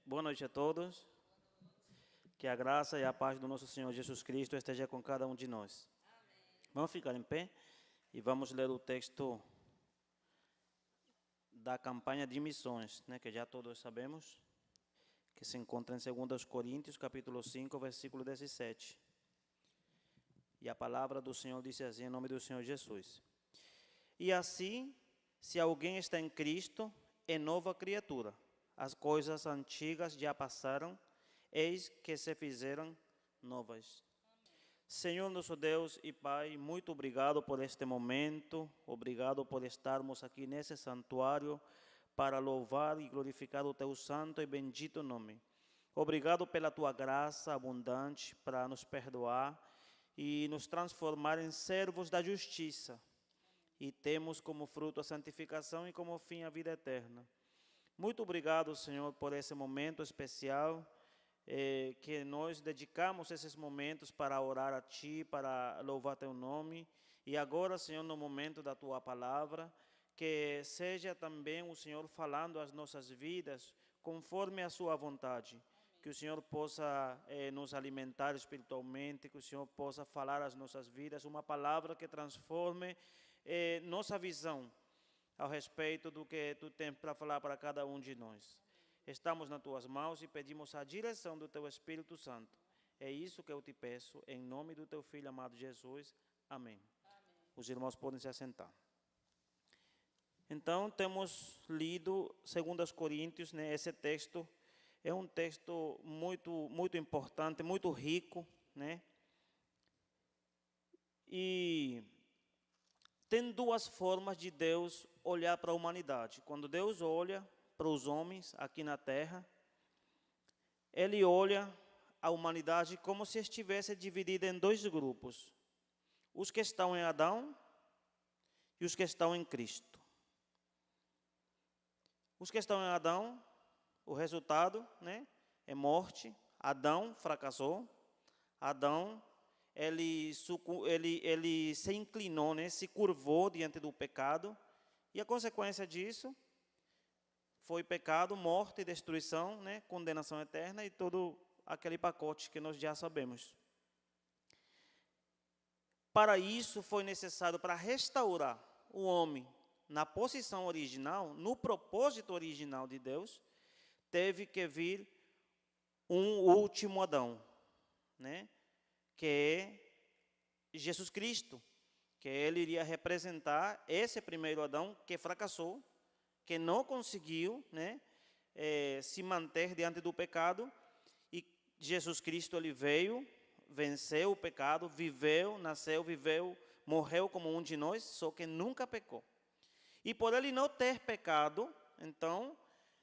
Boa noite a todos. Que a graça e a paz do nosso Senhor Jesus Cristo esteja com cada um de nós. Vamos ficar em pé e vamos ler o texto da campanha de missões, que já todos sabemos, que se encontra em 2 Coríntios, capítulo 5, versículo 17. E a palavra do Senhor diz assim, em nome do Senhor Jesus. E assim, se alguém está em Cristo, é nova criatura. As coisas antigas já passaram, eis que se fizeram novas. Senhor nosso Deus e Pai, muito obrigado por este momento, obrigado por estarmos aqui nesse santuário para louvar e glorificar o Teu santo e bendito nome. Obrigado pela Tua graça abundante para nos perdoar e nos transformar em servos da justiça. E temos como fruto a santificação e como fim a vida eterna. Muito obrigado, Senhor, por esse momento especial, que nós dedicamos esses momentos para orar a Ti, para louvar Teu nome. E agora, Senhor, no momento da Tua palavra, que seja também o Senhor falando as nossas vidas conforme a Sua vontade. Que o Senhor possa nos alimentar espiritualmente, que o Senhor possa falar as nossas vidas, uma palavra que transforme nossa visão ao respeito do que Tu tens para falar para cada um de nós. Estamos nas Tuas mãos e pedimos a direção do Teu Espírito Santo. É isso que eu Te peço, em nome do Teu Filho amado Jesus. Amém. Os irmãos podem se assentar. Então, temos lido 2 Coríntios, esse texto é um texto muito importante, muito rico, E tem duas formas de Deus olhar para a humanidade. Quando Deus olha para os homens aqui na terra, Ele olha a humanidade como se estivesse dividida em dois grupos. Os que estão em Adão e os que estão em Cristo. Os que estão em Adão, o resultado é morte. Adão fracassou. Adão ele se inclinou, se curvou diante do pecado, e a consequência disso foi pecado, morte e destruição, condenação eterna e todo aquele pacote que nós já sabemos. Para isso foi necessário, para restaurar o homem na posição original, no propósito original de Deus, teve que vir um último Adão, que é Jesus Cristo, que Ele iria representar esse primeiro Adão que fracassou, que não conseguiu se manter diante do pecado, e Jesus Cristo Ele veio, venceu o pecado, viveu, nasceu, viveu, morreu como um de nós, só que nunca pecou. E por Ele não ter pecado, então,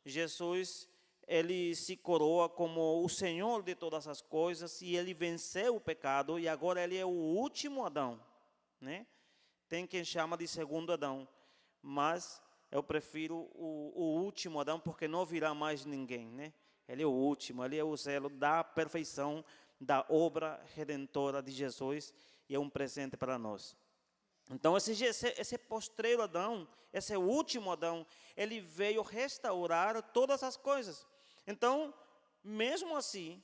Jesus Ele se coroa como o Senhor de todas as coisas, e Ele venceu o pecado, e agora Ele é o último Adão, Tem quem chama de segundo Adão, mas eu prefiro o último Adão, porque não virá mais ninguém, Ele é o último, Ele é o zelo da perfeição da obra redentora de Jesus, e é um presente para nós. Então, esse postreiro Adão, esse último Adão, ele veio restaurar todas as coisas. Então, mesmo assim,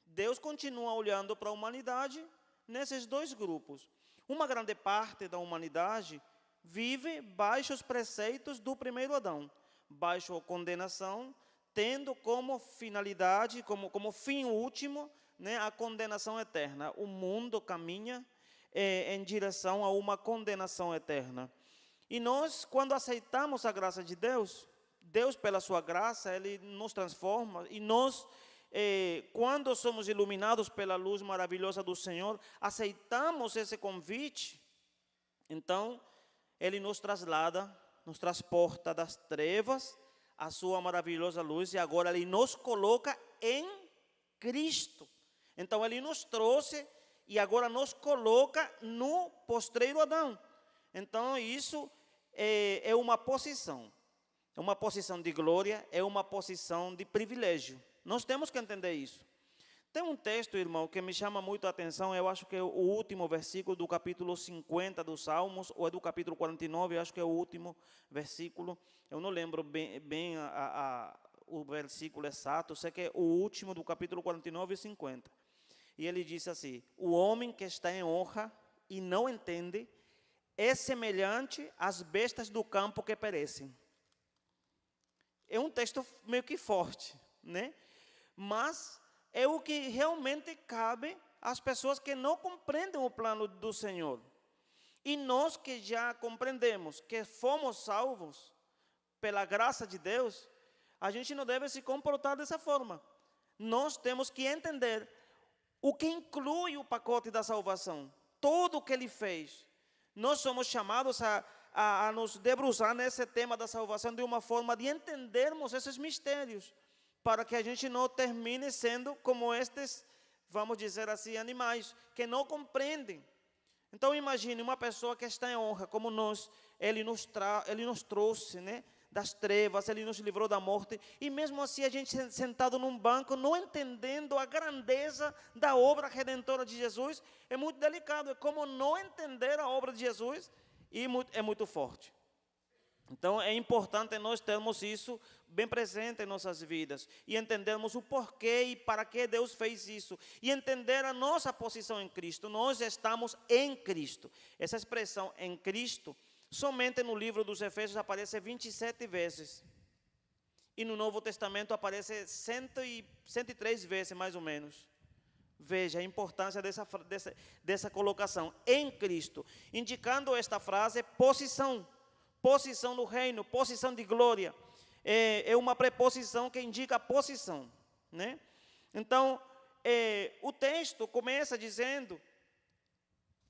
Deus continua olhando para a humanidade nesses dois grupos. Uma grande parte da humanidade vive baixo os preceitos do primeiro Adão, baixo a condenação, tendo como finalidade, como fim último, a condenação eterna. O mundo caminha em direção a uma condenação eterna. E nós, quando aceitamos a graça de Deus, Deus, pela sua graça, Ele nos transforma, e nós, quando somos iluminados pela luz maravilhosa do Senhor, aceitamos esse convite, então, Ele nos traslada, nos transporta das trevas à sua maravilhosa luz, e agora Ele nos coloca em Cristo. Então, Ele nos trouxe e agora nos coloca no postreiro Adão. Então, isso é uma posição. É uma posição de glória, é uma posição de privilégio. Nós temos que entender isso. Tem um texto, irmão, que me chama muito a atenção, eu acho que é o último versículo do capítulo 50 dos Salmos, ou é do capítulo 49, eu acho que é o último versículo. Eu não lembro bem o versículo exato, sei que é o último do capítulo 49 e 50. E ele diz assim: o homem que está em honra e não entende é semelhante às bestas do campo que perecem. É um texto meio que forte, né? Mas é o que realmente cabe às pessoas que não compreendem o plano do Senhor. E nós que já compreendemos que fomos salvos pela graça de Deus, a gente não deve se comportar dessa forma. Nós temos que entender o que inclui o pacote da salvação, tudo o que Ele fez. Nós somos chamados a nos debruçar nesse tema da salvação de uma forma de entendermos esses mistérios, para que a gente não termine sendo como estes, vamos dizer assim, animais, que não compreendem. Então imagine uma pessoa que está em honra, como nós, Ele nos trouxe, né, das trevas, Ele nos livrou da morte, e mesmo assim a gente sentado num banco, não entendendo a grandeza da obra redentora de Jesus, é muito delicado. É como não entender a obra de Jesus, e é muito forte. Então é importante nós termos isso bem presente em nossas vidas, e entendermos o porquê e para que Deus fez isso, e entender a nossa posição em Cristo. Nós estamos em Cristo. Essa expressão em Cristo, somente no livro dos Efésios aparece 27 vezes. E no Novo Testamento aparece 103 vezes, mais ou menos. Veja a importância dessa colocação, em Cristo. Indicando esta frase, posição no reino, posição de glória. É uma preposição que indica posição, né? Então, o texto começa dizendo,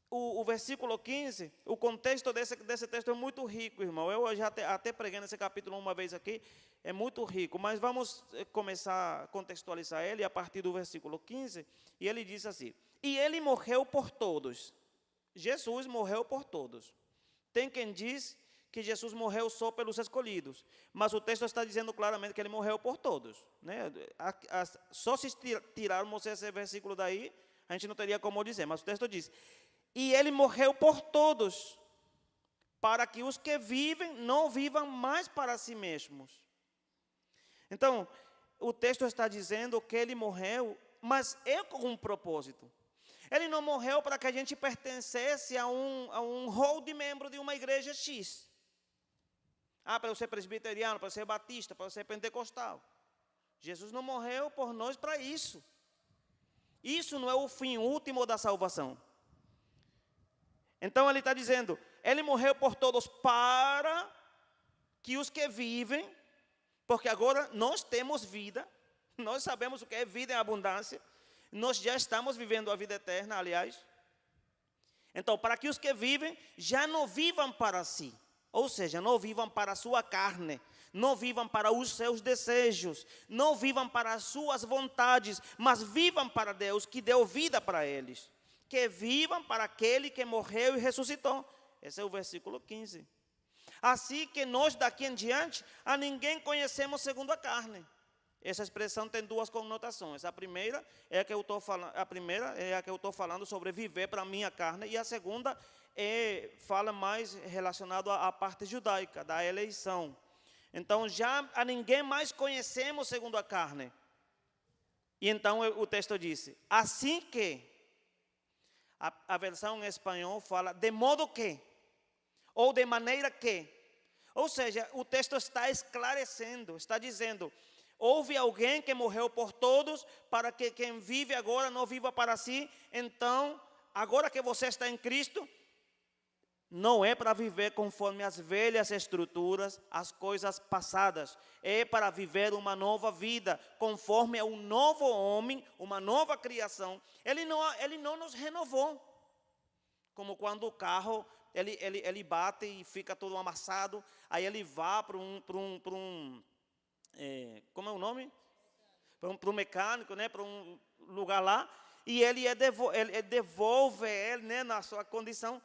o versículo 15, o contexto desse texto é muito rico, irmão. Eu já até preguei nesse capítulo uma vez aqui, é muito rico, mas vamos começar a contextualizar ele a partir do versículo 15, e ele diz assim: e ele morreu por todos. Jesus morreu por todos. Tem quem diz que Jesus morreu só pelos escolhidos, mas o texto está dizendo claramente que ele morreu por todos, né? Só se tirarmos esse versículo daí, a gente não teria como dizer, mas o texto diz: e ele morreu por todos, para que os que vivem não vivam mais para si mesmos. Então, o texto está dizendo que ele morreu, mas é com um propósito. Ele não morreu para que a gente pertencesse a um rol de membro de uma igreja X. Para eu ser presbiteriano, para eu ser batista, para eu ser pentecostal. Jesus não morreu por nós para isso. Isso não é o fim último da salvação. Então ele está dizendo, ele morreu por todos para que os que vivem, porque agora nós temos vida, nós sabemos o que é vida em abundância, nós já estamos vivendo a vida eterna, aliás. Então, para que os que vivem já não vivam para si, ou seja, não vivam para a sua carne, não vivam para os seus desejos, não vivam para as suas vontades, mas vivam para Deus que deu vida para eles. Que vivam para aquele que morreu e ressuscitou. Esse é o versículo 15. Assim que nós daqui em diante a ninguém conhecemos segundo a carne. Essa expressão tem duas conotações. A primeira é a que eu estou falando sobre viver para a minha carne, e a segunda fala mais relacionado à parte judaica, da eleição. Então já a ninguém mais conhecemos segundo a carne. E então o texto disse, assim que, a versão em espanhol fala de modo que, ou de maneira que. Ou seja, o texto está esclarecendo, está dizendo, houve alguém que morreu por todos, para que quem vive agora não viva para si. Então, agora que você está em Cristo, não é para viver conforme as velhas estruturas, as coisas passadas. É para viver uma nova vida, conforme a um novo homem, uma nova criação. Ele não nos renovou. Como quando o carro, ele bate e fica todo amassado, aí ele vai para como é o nome? Para um mecânico, né? Para um lugar lá, e ele devolve ele, né, na sua condição.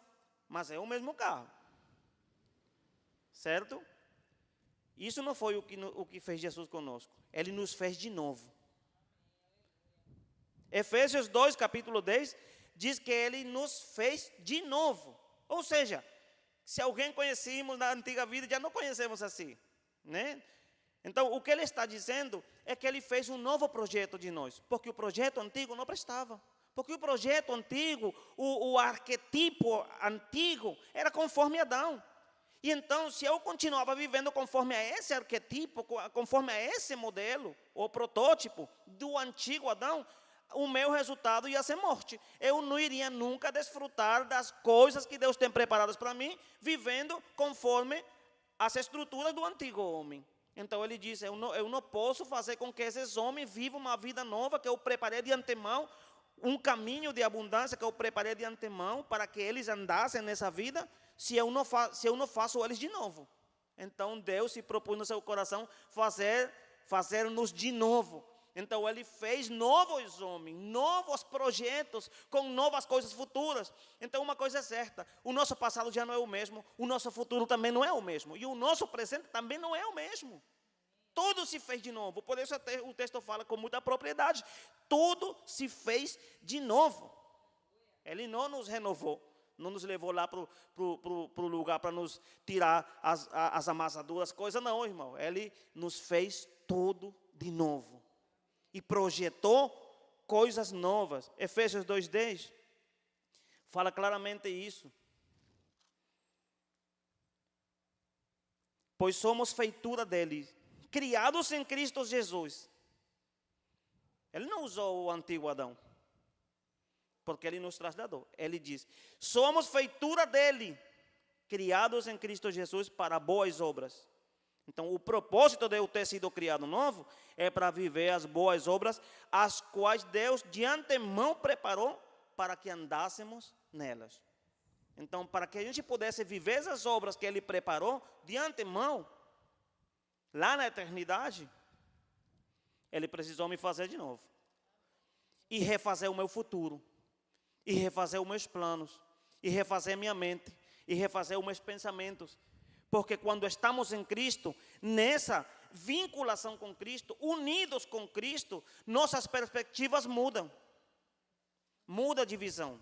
Mas é o mesmo carro, certo? Isso não foi o que fez Jesus conosco. Ele nos fez de novo. Efésios 2, capítulo 10, diz que ele nos fez de novo. Ou seja, se alguém conhecíamos na antiga vida, já não conhecemos assim, né? Então, o que ele está dizendo é que ele fez um novo projeto de nós, porque o projeto antigo não prestava. Porque o projeto antigo, o arquetipo antigo, era conforme Adão. E então, se eu continuava vivendo conforme a esse arquetipo, conforme a esse modelo, ou protótipo do antigo Adão, o meu resultado ia ser morte. Eu não iria nunca desfrutar das coisas que Deus tem preparadas para mim, vivendo conforme as estruturas do antigo homem. Então ele diz, eu não posso fazer com que esses homens vivam uma vida nova que eu preparei de antemão, um caminho de abundância que eu preparei de antemão para que eles andassem nessa vida, se eu não faço eles de novo. Então Deus se propôs no seu coração fazer-nos de novo. Então ele fez novos homens, novos projetos, com novas coisas futuras. Então uma coisa é certa, o nosso passado já não é o mesmo, o nosso futuro também não é o mesmo, e o nosso presente também não é o mesmo. Tudo se fez de novo, por isso o texto fala com muita propriedade, tudo se fez de novo. Ele não nos renovou, não nos levou lá para o lugar para nos tirar as amassaduras, coisa não, irmão. Ele nos fez tudo de novo. E projetou coisas novas. Efésios 2:10 fala claramente isso. Pois somos feitura dele, criados em Cristo Jesus. Ele não usou o antigo Adão, porque ele nos trasladou. Ele diz, somos feitura dele, criados em Cristo Jesus para boas obras. Então, o propósito de eu ter sido criado novo é para viver as boas obras, as quais Deus de antemão preparou para que andássemos nelas. Então, para que a gente pudesse viver essas obras que Ele preparou de antemão, lá na eternidade, Ele precisou me fazer de novo. E refazer o meu futuro, e refazer os meus planos, e refazer minha mente, e refazer os meus pensamentos. Porque quando estamos em Cristo, nessa vinculação com Cristo, unidos com Cristo, nossas perspectivas mudam. Muda de visão.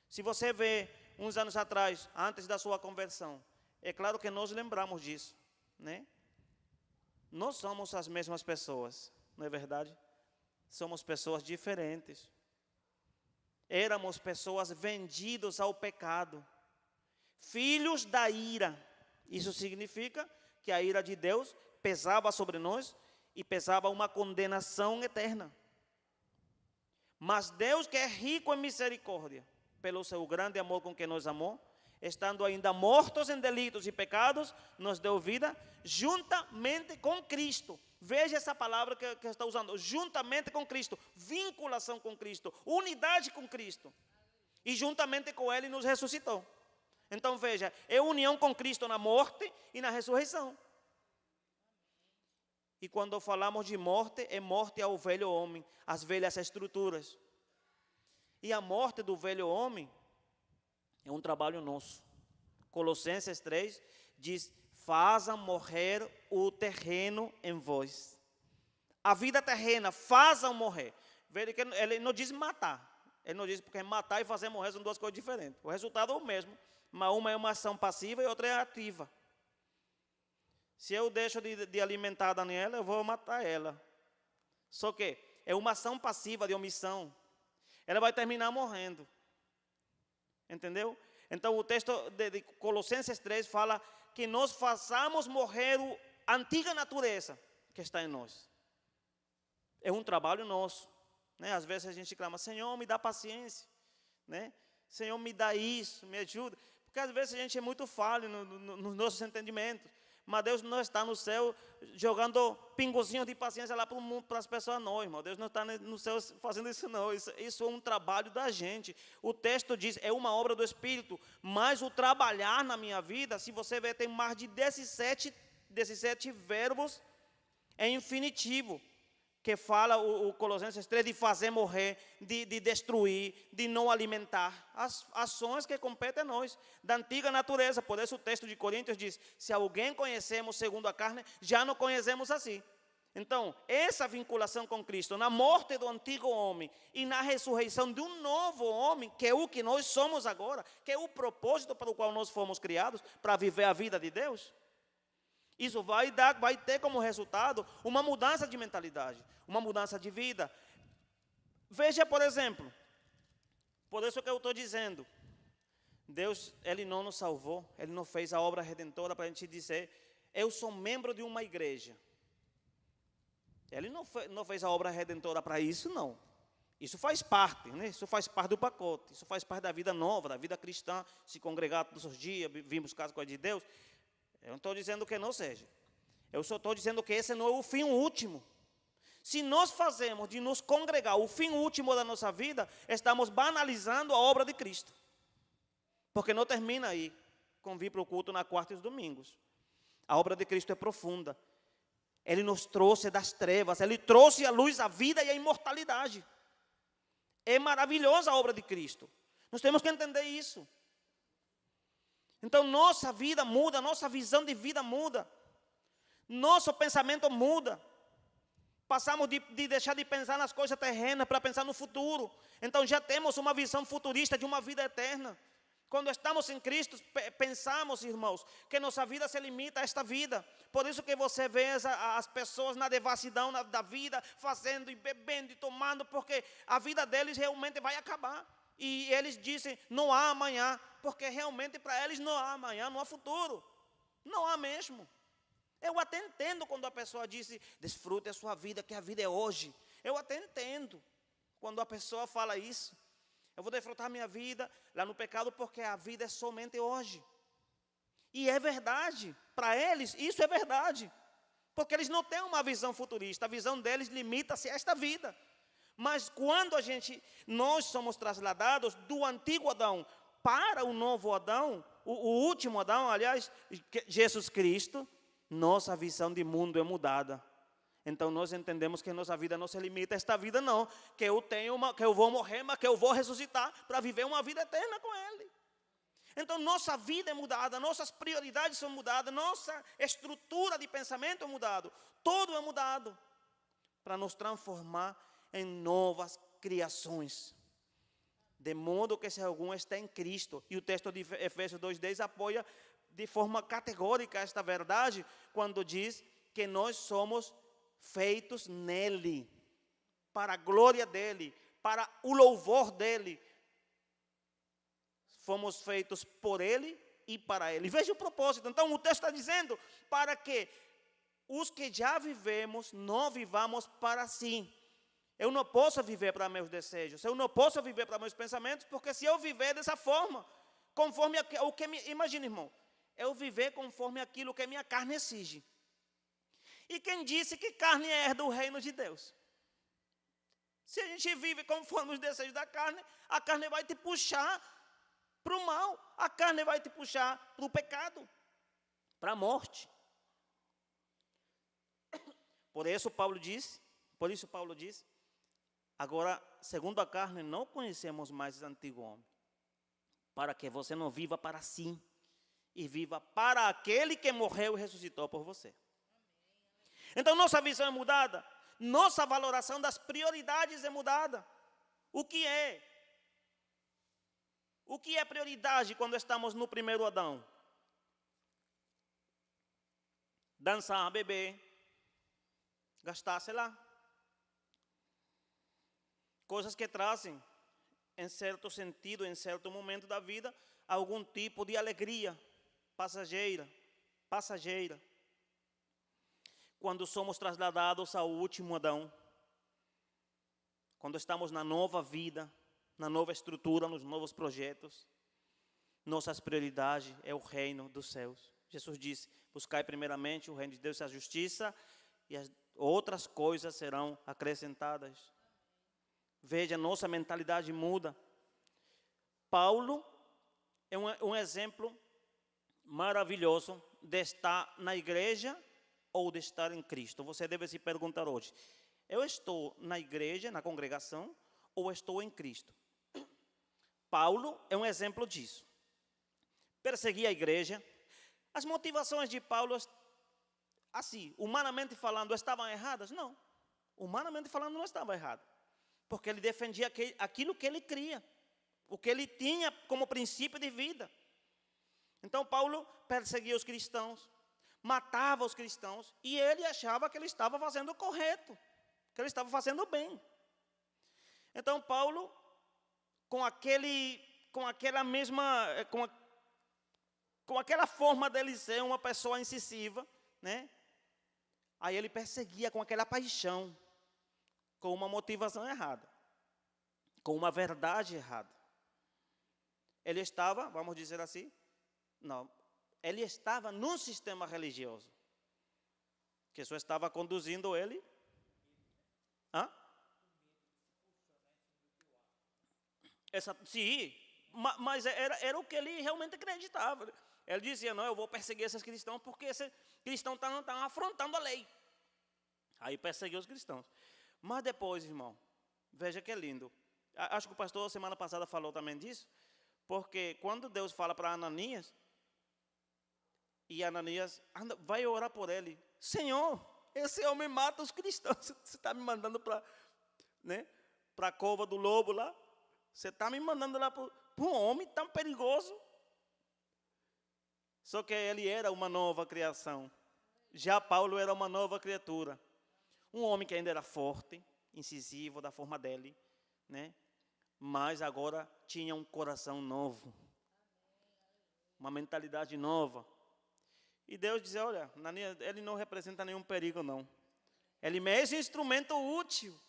Se você vê uns anos atrás, antes da sua conversão, é claro que nós lembramos disso, né? Nós somos as mesmas pessoas, não é verdade? Somos pessoas diferentes. Éramos pessoas vendidos ao pecado, filhos da ira. Isso significa que a ira de Deus pesava sobre nós e pesava uma condenação eterna. Mas Deus, que é rico em misericórdia, pelo seu grande amor com que nos amou, estando ainda mortos em delitos e pecados, nos deu vida juntamente com Cristo. Veja essa palavra que está usando, juntamente com Cristo, vinculação com Cristo, unidade com Cristo. E juntamente com Ele nos ressuscitou. Então veja, é união com Cristo na morte e na ressurreição. E quando falamos de morte, é morte ao velho homem, às velhas estruturas. E a morte do velho homem é um trabalho nosso. Colossenses 3 diz, façam morrer o terreno em vós. A vida terrena, façam morrer. Veja que ele não diz matar. Ele não diz, porque matar e fazer morrer são duas coisas diferentes. O resultado é o mesmo. Mas uma é uma ação passiva e outra é ativa. Se eu deixo de alimentar a Daniela, eu vou matar ela. Só que é uma ação passiva de omissão. Ela vai terminar morrendo. Entendeu? Então o texto de Colossenses 3 fala que nós façamos morrer a antiga natureza que está em nós. É um trabalho nosso. Né? Às vezes a gente clama, Senhor, me dá paciência. Né? Senhor, me dá isso, me ajuda. Porque às vezes a gente é muito falho nos nossos entendimentos. Mas Deus não está no céu jogando pingozinhos de paciência lá para as pessoas, não, irmão. Deus não está no céu fazendo isso, não. Isso é um trabalho da gente. O texto diz, é uma obra do Espírito. Mas o trabalhar na minha vida, se você ver, tem mais de 17 verbos em infinitivo. Que fala o Colossenses 3 de fazer morrer, de destruir, de não alimentar. As ações que competem a nós, da antiga natureza. Por isso o texto de Coríntios diz, se alguém conhecemos segundo a carne, já não conhecemos assim. Então, essa vinculação com Cristo, na morte do antigo homem e na ressurreição de um novo homem, que é o que nós somos agora, que é o propósito para o qual nós fomos criados, para viver a vida de Deus. Isso vai ter como resultado uma mudança de mentalidade, uma mudança de vida. Veja, por exemplo, por isso que eu estou dizendo, Deus, Ele não nos salvou, Ele não fez a obra redentora para a gente dizer, eu sou membro de uma igreja. Ele não fez a obra redentora para isso, não. Isso faz parte, né? Isso faz parte do pacote, isso faz parte da vida nova, da vida cristã, se congregar todos os dias, vir buscar as coisas de Deus. Eu não estou dizendo que não seja. Eu só estou dizendo que esse não é o fim último. Se nós fazemos de nos congregar o fim último da nossa vida, estamos banalizando a obra de Cristo. Porque não termina aí, com vir para o culto na quarta e os domingos. A obra de Cristo é profunda. Ele nos trouxe das trevas, Ele trouxe a luz, a vida e a imortalidade. É maravilhosa a obra de Cristo. Nós temos que entender isso. Então, nossa vida muda, nossa visão de vida muda. Nosso pensamento muda. Passamos de deixar de pensar nas coisas terrenas para pensar no futuro. Então, já temos uma visão futurista de uma vida eterna. Quando estamos em Cristo, pensamos, irmãos, que nossa vida se limita a esta vida. Por isso que você vê as pessoas na devassidão da vida, fazendo e bebendo e tomando, porque a vida deles realmente vai acabar. E eles dizem, não há amanhã, porque realmente para eles não há amanhã, não há futuro. Não há mesmo. Eu até entendo quando a pessoa diz, desfrute a sua vida, que a vida é hoje. Eu até entendo quando a pessoa fala isso. Eu vou desfrutar minha vida lá no pecado, porque a vida é somente hoje. E é verdade, para eles isso é verdade. Porque eles não têm uma visão futurista, a visão deles limita-se a esta vida. Mas quando nós somos trasladados do antigo Adão para o novo Adão, o último Adão, aliás, Jesus Cristo, nossa visão de mundo é mudada. Então nós entendemos que nossa vida não se limita a esta vida, não. Que eu vou morrer, mas que eu vou ressuscitar para viver uma vida eterna com Ele. Então nossa vida é mudada, nossas prioridades são mudadas, nossa estrutura de pensamento é mudada, tudo é mudado para nos transformar em novas criações. De modo que se algum está em Cristo, e o texto de Efésios 2:10 apoia de forma categórica esta verdade, quando diz que nós somos feitos nele, para a glória dele, para o louvor dele. Fomos feitos por ele e para ele. Veja o propósito. Então o texto está dizendo para que os que já vivemos não vivamos para si. Eu não posso viver para meus desejos, eu não posso viver para meus pensamentos, porque se eu viver dessa forma, conforme o que imagina, irmão, eu viver conforme aquilo que minha carne exige. E quem disse que carne é do reino de Deus? Se a gente vive conforme os desejos da carne, a carne vai te puxar para o mal, a carne vai te puxar para o pecado, para a morte. Por isso Paulo diz, agora, segundo a carne, não conhecemos mais o antigo homem, para que você não viva para si, e viva para aquele que morreu e ressuscitou por você. Então nossa visão é mudada, nossa valoração das prioridades é mudada. O que é? O que é prioridade quando estamos no primeiro Adão? Dançar, beber, gastar, sei lá. Coisas que trazem, em certo sentido, em certo momento da vida, algum tipo de alegria passageira. Quando somos trasladados ao último Adão, quando estamos na nova vida, na nova estrutura, nos novos projetos, nossas prioridades é o reino dos céus. Jesus disse, buscai primeiramente o reino de Deus e a justiça, e as outras coisas serão acrescentadas. Veja, nossa mentalidade muda. Paulo é um exemplo maravilhoso de estar na igreja ou de estar em Cristo. Você deve se perguntar hoje, eu estou na igreja, na congregação, ou estou em Cristo? Paulo é um exemplo disso. Perseguia a igreja. As motivações de Paulo, assim, humanamente falando, estavam erradas? Não. Humanamente falando, não estava errado. Porque ele defendia aquilo que ele cria, o que ele tinha como princípio de vida. Então Paulo perseguia os cristãos, matava os cristãos, e ele achava que ele estava fazendo o correto, que ele estava fazendo o bem. Então Paulo, com aquela forma dele ser uma pessoa incisiva, né? Aí ele perseguia com aquela paixão, com uma motivação errada, com uma verdade errada. Ele estava, vamos dizer assim, ele estava num sistema religioso, que só estava conduzindo ele. Sim, mas era o que ele realmente acreditava. Ele dizia, não, eu vou perseguir esses cristãos porque esses cristãos estão afrontando a lei. Aí perseguiu os cristãos. Mas depois, irmão, veja que é lindo. Acho que o pastor semana passada falou também disso, porque quando Deus fala para Ananias, e Ananias vai orar por ele. Senhor, esse homem mata os cristãos. Você está me mandando para a cova do lobo lá? Você está me mandando lá para um homem tão perigoso? Só que ele era uma nova criação. Já Paulo era uma nova criatura. Um homem que ainda era forte, incisivo da forma dele, né? Mas agora tinha um coração novo. Uma mentalidade nova. E Deus dizia, olha, ele não representa nenhum perigo, não. Ele me é esse instrumento útil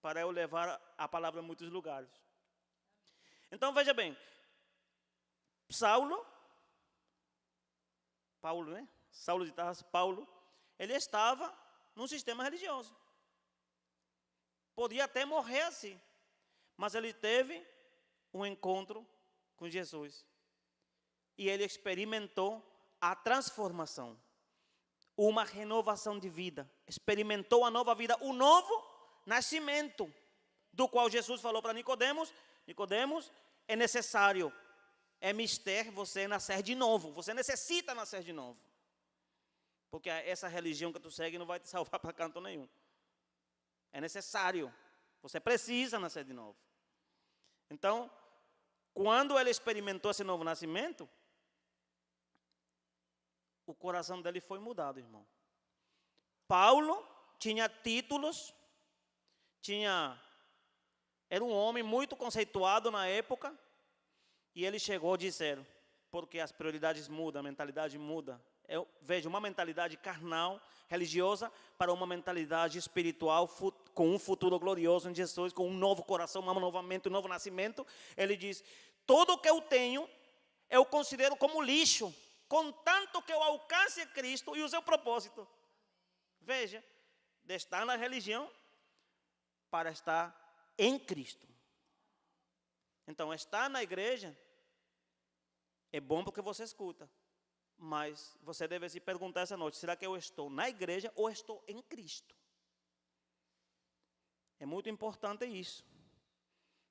para eu levar a palavra a muitos lugares. Então, veja bem, Saulo de Tarso, Paulo, ele estava num sistema religioso. Podia até morrer assim, mas ele teve um encontro com Jesus. E ele experimentou a transformação, uma renovação de vida. Experimentou a nova vida, o novo nascimento, do qual Jesus falou para Nicodemos. Nicodemos, é necessário, é mister você nascer de novo. Você necessita nascer de novo. Porque essa religião que tu segue não vai te salvar para canto nenhum. É necessário. Você precisa nascer de novo. Então, quando ele experimentou esse novo nascimento, o coração dele foi mudado, irmão. Paulo tinha títulos, era um homem muito conceituado na época, e ele chegou a dizer, porque as prioridades mudam, a mentalidade muda. Eu vejo uma mentalidade carnal, religiosa, para uma mentalidade espiritual, com um futuro glorioso em Jesus, com um novo coração, um novo mente, um novo nascimento. Ele diz, tudo que eu tenho, eu considero como lixo, contanto que eu alcance Cristo e o seu propósito. Veja, de estar na religião para estar em Cristo. Então, estar na igreja é bom porque você escuta, mas você deve se perguntar essa noite, será que eu estou na igreja ou estou em Cristo? É muito importante isso,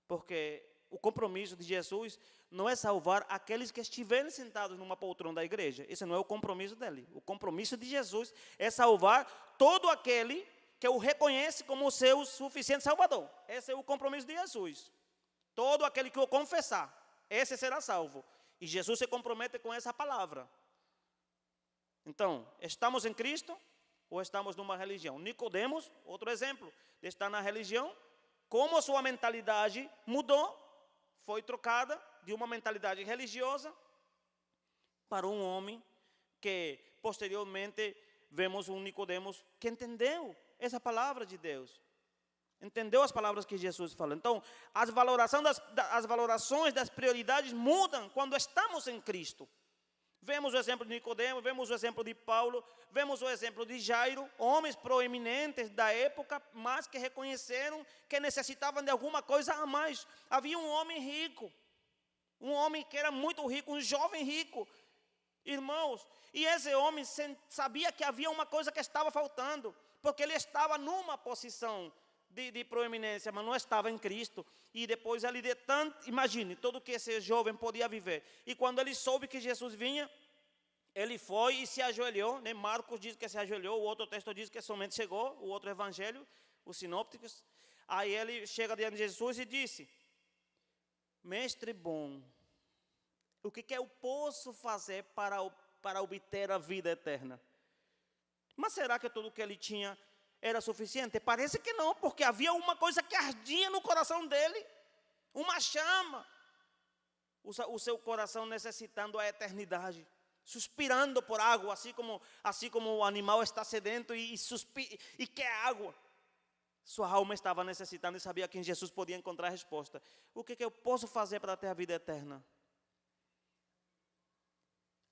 porque o compromisso de Jesus não é salvar aqueles que estiverem sentados numa poltrona da igreja. Esse não é o compromisso dele. O compromisso de Jesus é salvar todo aquele que o reconhece como o seu suficiente Salvador. Esse é o compromisso de Jesus. Todo aquele que o confessar, esse será salvo. E Jesus se compromete com essa palavra. Então, estamos em Cristo ou estamos numa religião? Nicodemos, outro exemplo, de estar na religião, como sua mentalidade mudou, foi trocada de uma mentalidade religiosa para um homem que, posteriormente, vemos um Nicodemos que entendeu essa palavra de Deus. Entendeu as palavras que Jesus fala. Então, as valorações das prioridades mudam quando estamos em Cristo. Vemos o exemplo de Nicodemo, vemos o exemplo de Paulo, vemos o exemplo de Jairo, homens proeminentes da época, mas que reconheceram que necessitavam de alguma coisa a mais. Havia um homem rico, um homem que era muito rico, um jovem rico, irmãos, e esse homem sabia que havia uma coisa que estava faltando, porque ele estava numa posição de proeminência, mas não estava em Cristo. E depois ele imagine, tudo que esse jovem podia viver. E quando ele soube que Jesus vinha, ele foi e se ajoelhou, né? Marcos diz que se ajoelhou, o outro texto diz que somente chegou, o outro evangelho, os sinópticos. Aí ele chega diante de Jesus e disse, mestre bom, o que eu posso fazer para para obter a vida eterna. Mas será que tudo que ele tinha era suficiente? Parece que não, porque havia uma coisa que ardia no coração dele, uma chama. O seu coração necessitando a eternidade, suspirando por água, assim como o animal está sedento e quer água. Sua alma estava necessitando e sabia que em Jesus podia encontrar a resposta. O que eu posso fazer para ter a vida eterna?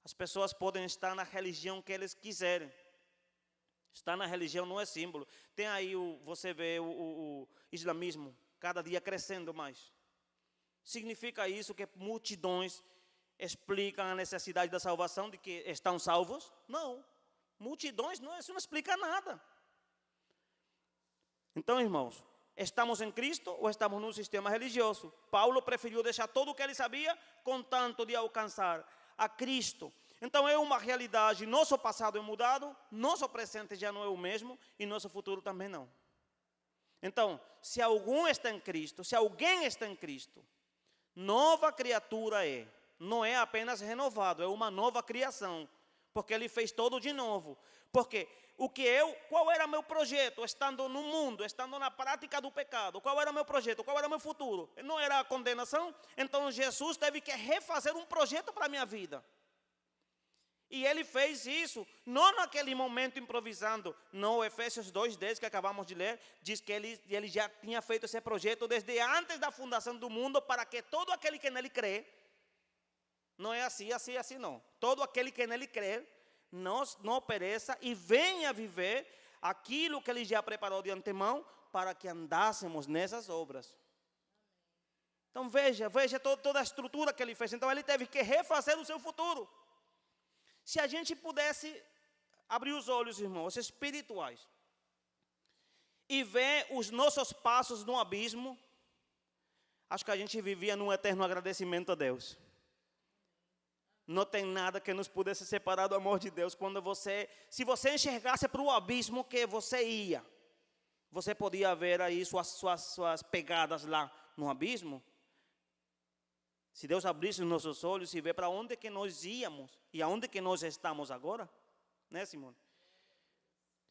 As pessoas podem estar na religião que eles quiserem. Estar na religião não é símbolo. Tem aí, você vê o islamismo cada dia crescendo mais. Significa isso que multidões explicam a necessidade da salvação, de que estão salvos? Não. Multidões, não, isso não explica nada. Então, irmãos, estamos em Cristo ou estamos num sistema religioso? Paulo preferiu deixar tudo o que ele sabia, contanto de alcançar a Cristo. Então é uma realidade, nosso passado é mudado, nosso presente já não é o mesmo e nosso futuro também não. Então, se algum está em Cristo, se alguém está em Cristo, nova criatura é. Não é apenas renovado, é uma nova criação, porque ele fez tudo de novo. Porque qual era meu projeto estando no mundo, estando na prática do pecado? Qual era meu projeto? Qual era meu futuro? Não era a condenação? Então Jesus teve que refazer um projeto para a minha vida. E ele fez isso, não naquele momento improvisando. No Efésios 2:10 que acabamos de ler, diz que ele já tinha feito esse projeto desde antes da fundação do mundo, para que todo aquele que nele crê, não é assim não. Todo aquele que nele crê, não pereça e venha viver aquilo que ele já preparou de antemão, para que andássemos nessas obras. Então veja toda a estrutura que ele fez. Então ele teve que refazer o seu futuro. Se a gente pudesse abrir os olhos, irmãos, espirituais, e ver os nossos passos no abismo, acho que a gente vivia num eterno agradecimento a Deus. Não tem nada que nos pudesse separar do amor de Deus. Se você enxergasse para o abismo que você ia, você podia ver aí suas pegadas lá no abismo. Se Deus abrisse os nossos olhos e ver para onde que nós íamos e aonde que nós estamos agora, né, Simone?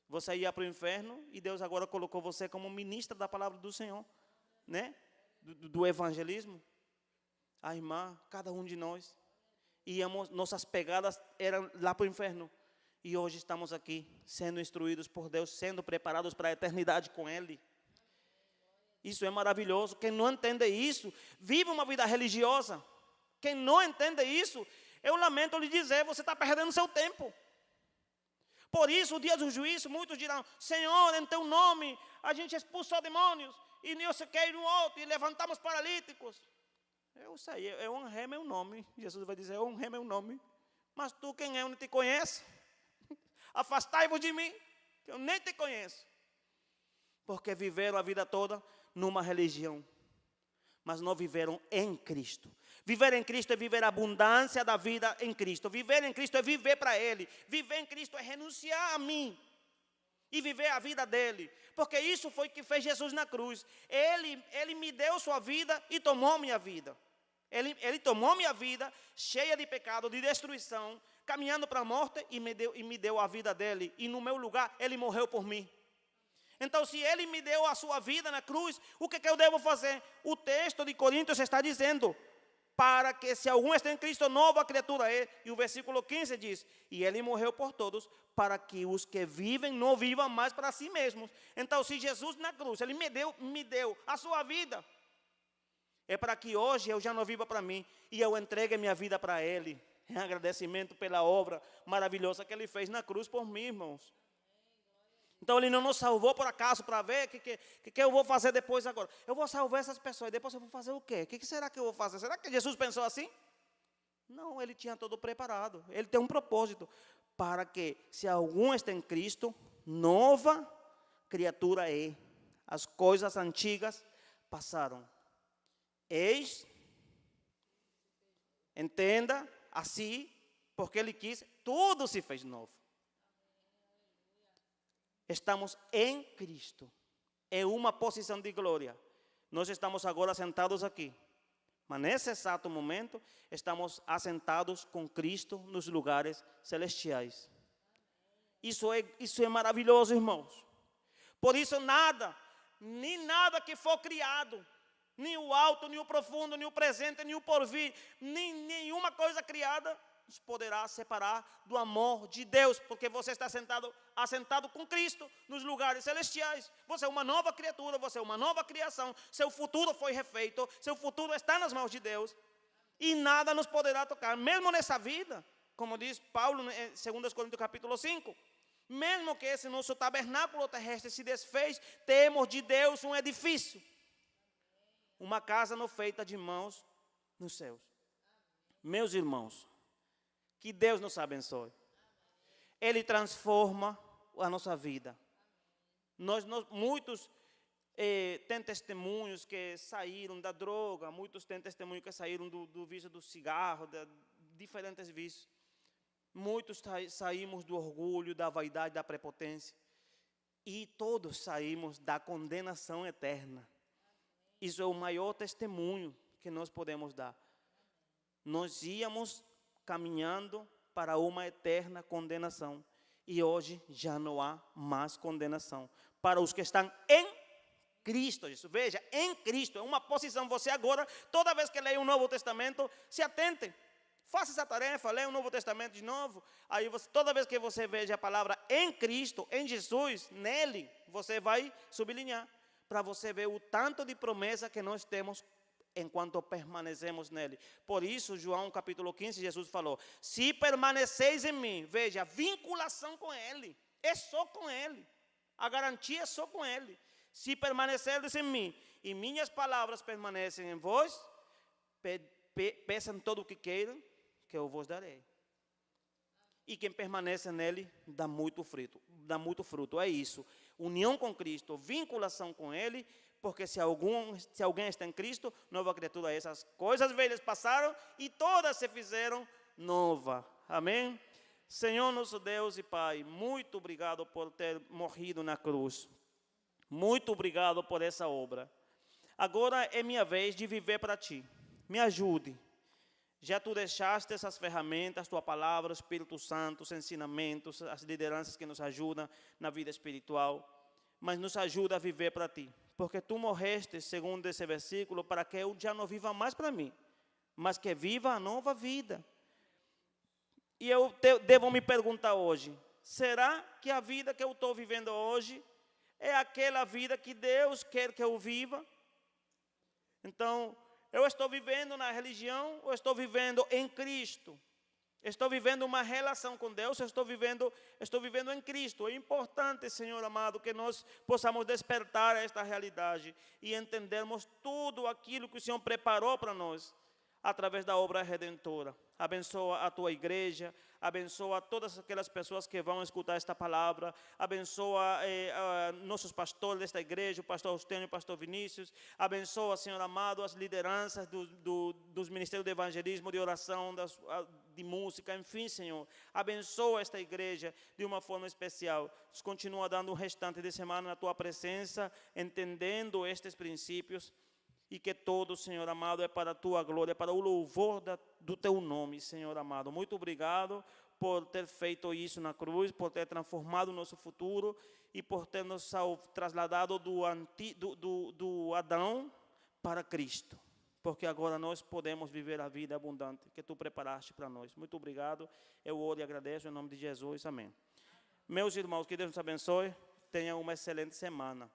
Você ia para o inferno e Deus agora colocou você como ministra da palavra do Senhor, né? Do evangelismo. A irmã, cada um de nós, nossas pegadas eram lá para o inferno. E hoje estamos aqui, sendo instruídos por Deus, sendo preparados para a eternidade com Ele. Isso é maravilhoso. Quem não entende isso, vive uma vida religiosa. Quem não entende isso, eu lamento lhe dizer, você está perdendo seu tempo. Por isso, o dia do juízo, muitos dirão: Senhor, em teu nome, a gente expulsou demônios, e não sei o que, no outro, e levantamos paralíticos. Eu sei, eu honrei meu nome. Jesus vai dizer: eu honrei meu nome. Mas tu quem é? Eu não te conheço. Afastai-vos de mim, que eu nem te conheço. Porque viveram a vida toda numa religião, mas não viveram em Cristo. Viver em Cristo é viver a abundância da vida em Cristo. Viver em Cristo é viver para Ele. Viver em Cristo é renunciar a mim e viver a vida dele. Porque isso foi o que fez Jesus na cruz. Ele me deu sua vida e tomou minha vida. Ele tomou minha vida cheia de pecado, de destruição, caminhando para a morte, e me deu a vida dele. E no meu lugar, ele morreu por mim. Então, se ele me deu a sua vida na cruz, o que eu devo fazer? O texto de Coríntios está dizendo: para que se algum está em Cristo, nova criatura é. E o versículo 15 diz: e ele morreu por todos, para que os que vivem não vivam mais para si mesmos. Então, se Jesus na cruz, ele me deu a sua vida, é para que hoje eu já não viva para mim, e eu entregue minha vida para ele, em agradecimento pela obra maravilhosa que ele fez na cruz por mim, irmãos. Então ele não nos salvou por acaso para ver o que eu vou fazer depois agora. Eu vou salvar essas pessoas, e depois eu vou fazer o quê? O que será que eu vou fazer? Será que Jesus pensou assim? Não, ele tinha tudo preparado. Ele tem um propósito, para que se algum está em Cristo, nova criatura é. As coisas antigas passaram. Eis, entenda, assim, porque ele quis, tudo se fez novo. Estamos em Cristo. É uma posição de glória. Nós estamos agora sentados aqui, Mas nesse exato momento, estamos assentados com Cristo nos lugares celestiais. Isso é maravilhoso, irmãos. Por isso nada, nem nada que for criado, nem o alto, nem o profundo, nem o presente, nem o porvir, nem nenhuma coisa criada nos poderá separar do amor de Deus, porque você está assentado com Cristo nos lugares celestiais. Você é uma nova criatura, você é uma nova criação, seu futuro foi refeito, seu futuro está nas mãos de Deus, e nada nos poderá tocar, mesmo nessa vida, como diz Paulo em 2 Coríntios capítulo 5, mesmo que esse nosso tabernáculo terrestre se desfez, temos de Deus um edifício, uma casa não feita de mãos nos céus. Meus irmãos, que Deus nos abençoe. Ele transforma a nossa vida. Muitos têm testemunhos que saíram da droga, muitos têm testemunhos que saíram do vício do cigarro, de diferentes vícios. Muitos saímos do orgulho, da vaidade, da prepotência. E todos saímos da condenação eterna. Isso é o maior testemunho que nós podemos dar. Nós íamos caminhando para uma eterna condenação. E hoje já não há mais condenação. Para os que estão em Cristo. Isso. Veja, em Cristo. É uma posição. Você agora, toda vez que leia o Novo Testamento, se atente. Faça essa tarefa, leia o Novo Testamento de novo. Aí toda vez que você veja a palavra em Cristo, em Jesus, nele, você vai sublinhar. Para você ver o tanto de promessa que nós temos enquanto permanecemos nele. Por isso, João capítulo 15, Jesus falou, se permaneceis em mim, veja, vinculação com ele, é só com ele, a garantia é só com ele. Se permanecerdes em mim, e minhas palavras permanecem em vós, peçam todo o que queiram, que eu vos darei. E quem permanece nele, dá muito fruto, é isso. União com Cristo, vinculação com ele, porque se alguém está em Cristo, nova criatura é. Essas coisas velhas passaram e todas se fizeram nova. Amém? Senhor nosso Deus e Pai, muito obrigado por ter morrido na cruz. Muito obrigado por essa obra. Agora é minha vez de viver para Ti. Me ajude. Já Tu deixaste essas ferramentas, Tua palavra, o Espírito Santo, os ensinamentos, as lideranças que nos ajudam na vida espiritual, mas nos ajuda a viver para Ti. Porque Tu morreste, segundo esse versículo, para que eu já não viva mais para mim, mas que viva a nova vida. E eu devo me perguntar hoje, será que a vida que eu estou vivendo hoje é aquela vida que Deus quer que eu viva? Então, eu estou vivendo na religião ou estou vivendo em Cristo? Estou vivendo uma relação com Deus, estou vivendo em Cristo. É importante, Senhor amado, que nós possamos despertar esta realidade e entendermos tudo aquilo que o Senhor preparou para nós através da obra redentora. Abençoa a Tua igreja, abençoa todas aquelas pessoas que vão escutar esta palavra, abençoa nossos pastores desta igreja, o pastor Austênio e o pastor Vinícius, abençoa, Senhor amado, as lideranças dos ministérios de evangelismo, de oração, de música, enfim, Senhor, abençoa esta igreja de uma forma especial. Continua dando o restante de semana na Tua presença, entendendo estes princípios, e que todo, Senhor amado, é para a Tua glória, é para o louvor do Teu nome, Senhor amado. Muito obrigado por ter feito isso na cruz, por ter transformado o nosso futuro e por ter nos trasladado do Adão para Cristo. Porque agora nós podemos viver a vida abundante que Tu preparaste para nós. Muito obrigado, eu oro e agradeço em nome de Jesus, amém. Meus irmãos, que Deus nos abençoe, tenham uma excelente semana.